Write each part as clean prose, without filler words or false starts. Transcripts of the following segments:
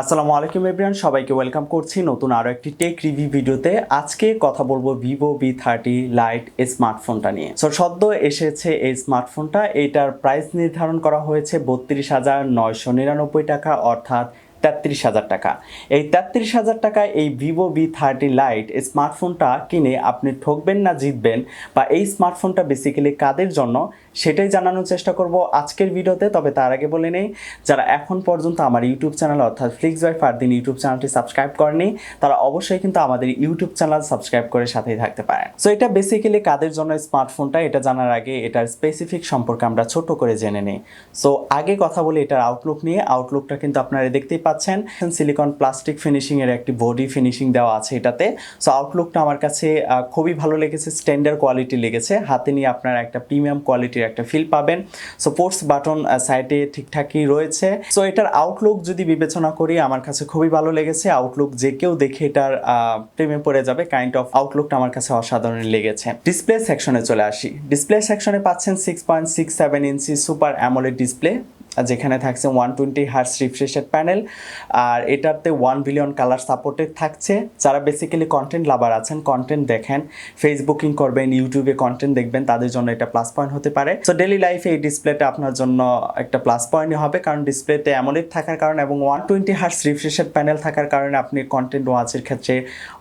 আসসালামু আলাইকুম এভরিওয়ান, সবাইকে ওয়েলকাম করছি নতুন আরও একটি টেক রিভিউ ভিডিওতে। আজকে কথা বলবো ভিভো V30 লাইট স্মার্টফোনটা নিয়ে। সদ্য এসেছে এই স্মার্টফোনটা, এটার প্রাইস নির্ধারণ করা হয়েছে ৩২,৯৯৯ টাকা, অর্থাৎ ৩৩,০০০ টাকা। এই ৩৩,০০০ টাকায় এই ভিভো V30 লাইট স্মার্টফোনটা কিনে আপনি ঠকবেন না জিতবেন, বা এই স্মার্টফোনটা বেসিক্যালি কাদের জন্য সেটাই জানানোর চেষ্টা করব আজকের ভিডিওতে। তবে তার আগে বলে নেই, যারা এখন পর্যন্ত আমার ইউটিউব চ্যানেল অর্থাৎ ফ্লিক্স বাই ফারদিন ইউটিউব চ্যানেলটি সাবস্ক্রাইব করেনি, তারা অবশ্যই কিন্তু আমাদের ইউটিউব চ্যানেল সাবস্ক্রাইব করে সাথেই থাকতে পারেন। সো এটা বেসিক্যালি কাদের জন্য স্মার্টফোনটা, এটা জানার আগে এটার স্পেসিফিক সম্পর্কে আমরা ছোট করে জেনে নিই। সো আগে কথা বলি এটার আউটলুক নিয়ে। আউটলুকটা কিন্তু আপনারা দেখতেই পাচ্ছেন, সিলিকন প্লাস্টিক ফিনিশিং এর একটি বডি ফিনিশিং দেওয়া আছে এটাতে। সো আউটলুকটা আমার কাছে খুবই ভালো লেগেছে, স্ট্যান্ডার্ড কোয়ালিটি লেগেছে। হাতে নিয়ে আপনারা একটা প্রিমিয়াম কোয়ালিটির একটা ফিল পাবেন। সো পোর্টস বাটন সাইডে ঠিকঠাকই রয়েছে। সো এটার আউটলুক যদি বিবেচনা করি, আমার কাছে খুবই ভালো লেগেছে। আউটলুক যে কেউ দেখে এটার প্রেমে পড়ে যাবে, কাইন্ড অফ আউটলুকটা আমার কাছে অসাধারণ লেগেছে। ডিসপ্লে সেকশনে চলে আসি। ডিসপ্লে সেকশনে পাচ্ছেন 6.67 ইঞ্চি সুপার অ্যামোলেড ডিসপ্লে, যেখানে থাকছে 120 হার্টজ রিফ্রেশ রেট প্যানেল, আর এটাতে 1 বিলিয়ন কালার সাপোর্টেড থাকছে। যারা বেসিক্যালি কন্টেন্ট লাভার আছেন, কন্টেন্ট দেখেন, ফেসবুকিং করবেন, ইউটিউবে কন্টেন্ট দেখবেন, তাদের জন্য এটা প্লাস পয়েন্ট হতে পারে। সো ডেলি লাইফে এই ডিসপ্লেটা আপনার জন্য একটা প্লাস পয়েন্টই হবে, কারণ ডিসপ্লেতে অ্যামোলেড থাকার কারণে এবং 120 হার্টজ রিফ্রেশ রেট প্যানেল থাকার কারণে আপনি কন্টেন্ট ওয়াচের ক্ষেত্রে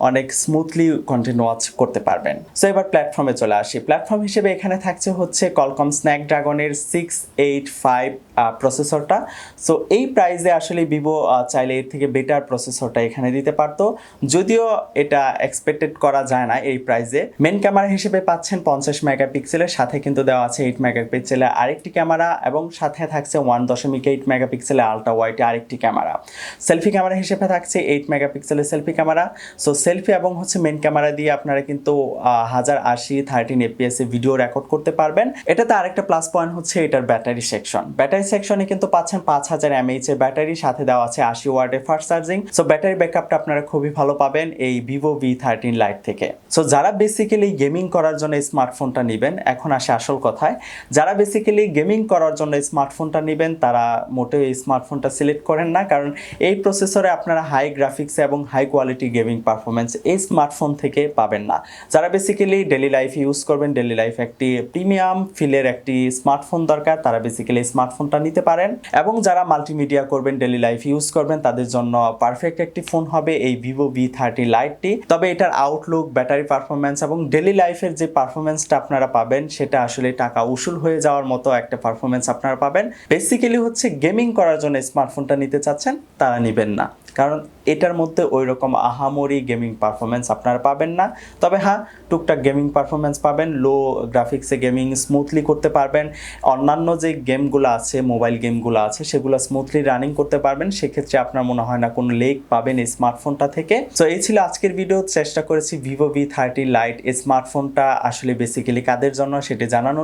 অনেক স্মুথলি কন্টেন্ট ওয়াচ করতে পারবেন। সো এবার প্ল্যাটফর্মে চলে আসি। প্ল্যাটফর্ম হিসেবে এখানে থাকছে হচ্ছে কলকম স্ন্যাপড্রাগনের 685 প্রসেসরটা। সো এই প্রাইসে আসলে ভিভো চাইলে এর থেকে বেটার প্রসেসরটা এখানে দিতে পারতো, যদিও এটা এক্সপেক্টেড করা যায় না এই প্রাইসে। মেন ক্যামেরা হিসেবে পাচ্ছেন 50 মেগাপিক্সেলের, সাথে কিন্তু দেওয়া আছে 8 মেগাপিক্সেলের আরেকটি ক্যামেরা, এবং সাথে থাকছে 1.8 মেগাপিক্সেলের আলট্রা ওয়াইড আরেকটি ক্যামেরা। সেলফি ক্যামেরা হিসেবে থাকছে 8 মেগাপিক্সেলের সেলফি ক্যামেরা। সো সেলফি এবং মেন ক্যামেরা দিয়ে আপনারা কিন্তু 1080 13 এফপিএস এ ভিডিও রেকর্ড করতে পারবেন। এটাতে আরেকটা প্লাস পয়েন্ট হচ্ছে এটার ব্যাটারি সেকশন। ব্যাটারি সেকশনে কিন্তু পাচ্ছেন 5000 mAh এর ব্যাটারি, সাথে দেওয়া আছে 80 ওয়াটের ফাস্ট চার্জিং। সো ব্যাটারি ব্যাকআপটা আপনারা খুবই ভালো পাবেন এই ভিভো V30 লাইট থেকে। সো যারা বেসিক্যালি গেমিং করার জন্য স্মার্টফোনটা নেবেন, এখন আসে আসল কথায়, যারা বেসিক্যালি গেমিং করার জন্য স্মার্টফোনটা নেবেন তারা মোটেও এই স্মার্টফোনটা সিলেক্ট করেন না, কারণ এই প্রসেসরে আপনারা হাই গ্রাফিক্স এবং হাই কোয়ালিটি গেমিং পারফরমেন্স এই স্মার্টফোন থেকে পাবেন না। যারা বেসিক্যালি ডেলি লাইফে ইউজ করবেন, ডেলি লাইফে একটি প্রিমিয়াম ফিলের একটি স্মার্টফোন দরকার, তারা বেসিক্যালি স্মার্টফোনটা নিতে পারেন। এবং যারা মাল্টিমিডিয়া করবেন, ডেলি লাইফ ইউজ করবেন, তাদের জন্য পারফেক্ট একটি ফোন হবে এই ভিভো V30 লাইটটি। তবে এটার আউটলুক, ব্যাটারি পারফরমেন্স এবং ডেলি লাইফের যে পারফরমেন্সটা আপনারা পাবেন, সেটা আসলে টাকা উসুল হয়ে যাওয়ার মতো একটা পারফরমেন্স আপনারা পাবেন। বেসিক্যালি হচ্ছে গেমিং করার জন্য স্মার্টফোনটা নিতে চাচ্ছেন, তারা নেবেন না, কারণ এটার মধ্যে ওই রকম আহামরি গেমিং পারফরমেন্স আপনারা পাবেন না। তবে হ্যাঁ, টুকটাক গেমিং পারফরমেন্স পাবেন, লো গ্রাফিক্সে গেমিং স্মুথলি করতে পারবেন। অন্যান্য যে গেমগুলো আছে, মোবাইল গেমগুলো আছে, সেগুলো স্মুথলি রানিং করতে পারবেন। সেক্ষেত্রে আপনার মনে হয় না কোনো লেগ পাবেন এই স্মার্টফোনটা থেকে। সো এই ছিল আজকের ভিডিও। চেষ্টা করেছি ভিভো V30 লাইট স্মার্টফোনটা আসলে বেসিক্যালি কাদের জন্য সেটা জানানোর